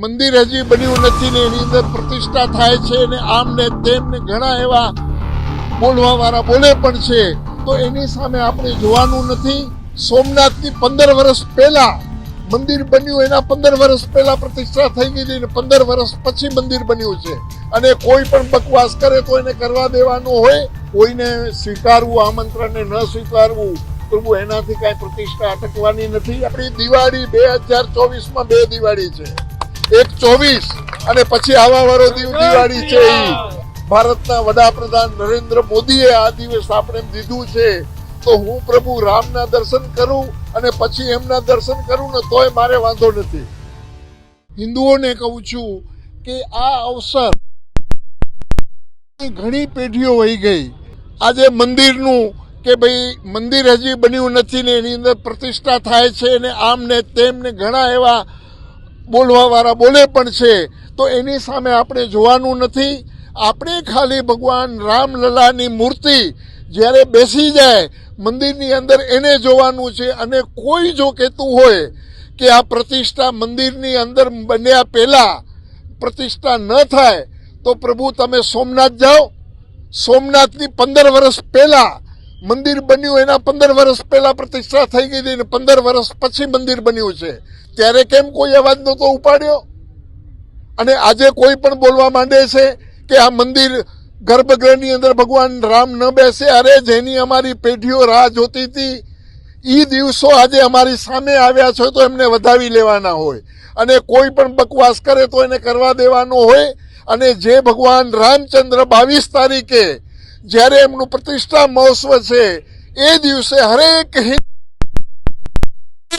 મંદિર હજી બન્યું નથી ને એની અંદર પ્રતિષ્ઠા થાય છે ને આમ ને તેમ ને ઘણા એવા બોલવા વાળા બોલે પણ છે, તો એની સામે આપણે જોવાનું નથી. સોમનાથની 15 વર્ષ પહેલા મંદિર બન્યું, એના 15 વર્ષ પહેલા પ્રતિષ્ઠા થઈ ગઈ હતી ને 15 વર્ષ પછી મંદિર બન્યું છે. અને કોઈ પણ બકવાસ કરે તો એને કરવા દેવાનું હોય, કોઈને સ્વીકારવું આમંત્રણને ન સ્વીકારવું, પ્રભુ એનાથી કાંઈ પ્રતિષ્ઠા અટકવાની નથી. આપણી દિવાળી 2024માં 2 દિવાળી છે, એક 24 અને પછી આવા વાળો દિવાળી છે. ભારતના વડાપ્રધાન નરેન્દ્ર મોદીએ આ દિવસ આપણે દીધું છે, તો હું પ્રભુ રામના દર્શન કરું અને પછી એમના દર્શન કરું ને તોય મારે વાંધો નથી. હિન્દુઓને કહું છું કે આ અવસર ઘણી પેઢીઓ વહી ગઈ. આજે મંદિરનું કે ભાઈ મંદિર હજી બન્યું નથી ને એની અંદર પ્રતિષ્ઠા થાય છે ને આમ ને તેમ ને ઘણા એવા બોલવા વાળા બોલે પણ છે, તો એની સામે આપણે જોવાનું નથી. આપણે ખાલી ભગવાન રામલલાની મૂર્તિ જ્યારે બેસી જાય મંદિરની અંદર એને જોવાનું છે. અને કોઈ જો કહેતું હોય કે આ પ્રતિષ્ઠા મંદિરની અંદર બન્યા પહેલા પ્રતિષ્ઠા ન થાય, તો પ્રભુ તમે સોમનાથ જાઓ. સોમનાથની 15 વર્ષ પહેલા મંદિર બન્યું, એના 15 વર્ષ પહેલા પ્રતિષ્ઠા થઈ ગઈ હતી ને 15 વર્ષ પછી મંદિર બન્યું છે. ત્યારે કેમ કોઈ અવાજ નહોતો ઉપાડ્યો? અને આજે કોઈ પણ બોલવા માંડે છે કે આ મંદિર ગર્ભગૃહની અંદર ભગવાન રામ ન બેસે. અરે જેની અમારી પેઢીઓ રાહ જોતી હતી, એ દિવસો આજે અમારી સામે આવ્યા છે, તો એમને વધાવી લેવાના હોય. અને કોઈ પણ બકવાસ કરે તો એને કરવા દેવાનો હોય. અને જે ભગવાન રામચંદ્ર 22 તારીખે જ્યારે એમનું પ્રતિષ્ઠા મહોત્સવ છે, એ દિવસે હરેક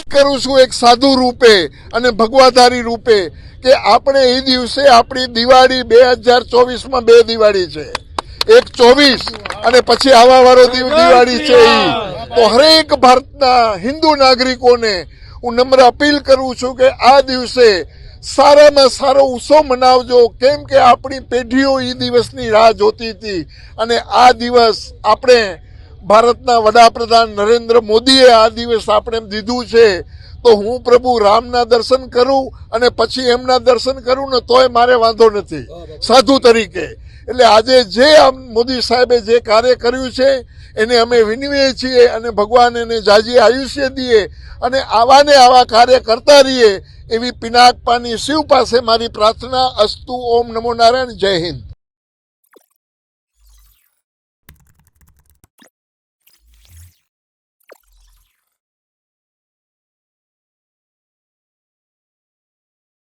કરું છું એક સાધુ રૂપે અને ભગવાધારી રૂપે કે આપણે એ દિવસે આપણી દિવાળી 2024માં 2 દિવાળી છે, એક 24 અને પછી આવા વાળો દિવાળી છે. તો હરેક ભારતના હિન્દુ નાગરિકોને હું નમ્ર અપીલ કરું છું કે આ દિવસે સારામાં સારો ઉત્સવ મનાવજો, કેમ કે આપણી પેઢીઓ એ દિવસની રાહ જોતી હતી. અને આ દિવસ આપણે ભારતના વડાપ્રધાન નરેન્દ્ર મોદીએ આ દિવસ આપણે દીધું છે, તો હું પ્રભુ રામના દર્શન કરું અને પછી એમના દર્શન કરું ને તોય મારે વાંધો નથી સાધુ તરીકે. એટલે આજે જે મોદી સાહેબે જે કાર્ય કર્યું છે એને અમે વિનવીએ છીએ અને ભગવાન એને જાજી આયુષ્ય દઈએ અને આવા ને આવા કાર્ય કરતા રહીએ એવી પિનાક પાની શિવ પાસે મારી પ્રાર્થના. અસ્તુ. ઓમ નમો નારાયણ. જય હિન્દ.